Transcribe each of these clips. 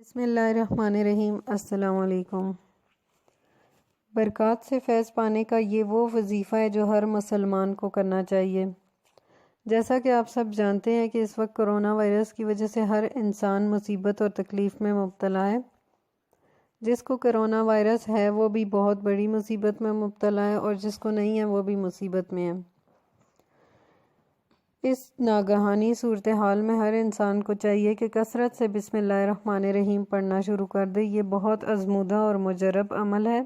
بسم اللہ الرحمن الرحیم۔ السلام علیکم۔ برکات سے فیض پانے کا یہ وہ وظیفہ ہے جو ہر مسلمان کو کرنا چاہیے۔ جیسا کہ آپ سب جانتے ہیں کہ اس وقت کرونا وائرس کی وجہ سے ہر انسان مصیبت اور تکلیف میں مبتلا ہے۔ جس کو کرونا وائرس ہے وہ بھی بہت بڑی مصیبت میں مبتلا ہے، اور جس کو نہیں ہے وہ بھی مصیبت میں ہے۔ اس ناگہانی صورتحال میں ہر انسان کو چاہیے کہ کثرت سے بسم اللہ الرحمن الرحیم پڑھنا شروع کر دے۔ یہ بہت آزمودہ اور مجرب عمل ہے۔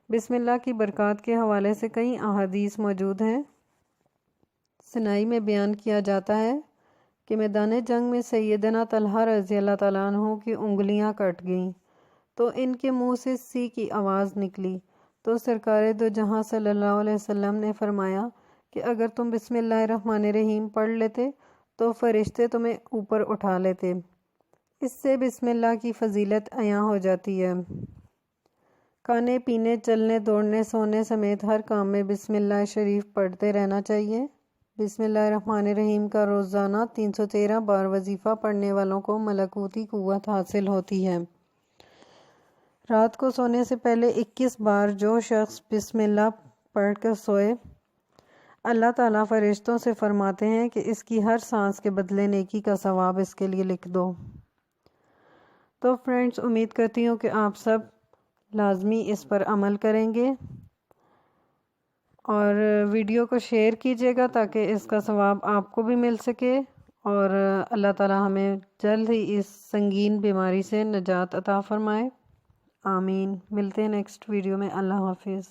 بسم اللہ کی برکات کے حوالے سے کئی احادیث موجود ہیں۔ سنائی میں بیان کیا جاتا ہے کہ میدان جنگ میں سیدنا طلحہ رضی اللہ تعالیٰ عنہ کی انگلیاں کٹ گئیں تو ان کے منہ سے سی کی آواز نکلی، تو سرکار دو جہاں صلی اللہ علیہ وسلم نے فرمایا کہ اگر تم بسم اللہ الرحمن الرحیم پڑھ لیتے تو فرشتے تمہیں اوپر اٹھا لیتے۔ اس سے بسم اللہ کی فضیلت عیاں ہو جاتی ہے۔ کھانے پینے، چلنے دوڑنے، سونے سمیت ہر کام میں بسم اللہ شریف پڑھتے رہنا چاہیے۔ بسم اللہ الرحمن الرحیم کا روزانہ 313 بار وظیفہ پڑھنے والوں کو ملکوتی قوت حاصل ہوتی ہے۔ رات کو سونے سے پہلے 21 بار جو شخص بسم اللہ پڑھ کر سوئے، اللہ تعالیٰ فرشتوں سے فرماتے ہیں کہ اس کی ہر سانس کے بدلے نیکی کا ثواب اس کے لیے لکھ دو۔ تو فرینڈز، امید کرتی ہوں کہ آپ سب لازمی اس پر عمل کریں گے، اور ویڈیو کو شیئر کیجیے گا تاکہ اس کا ثواب آپ کو بھی مل سکے، اور اللہ تعالیٰ ہمیں جلد ہی اس سنگین بیماری سے نجات عطا فرمائے۔ آمین۔ ملتے ہیں نیکسٹ ویڈیو میں۔ اللہ حافظ۔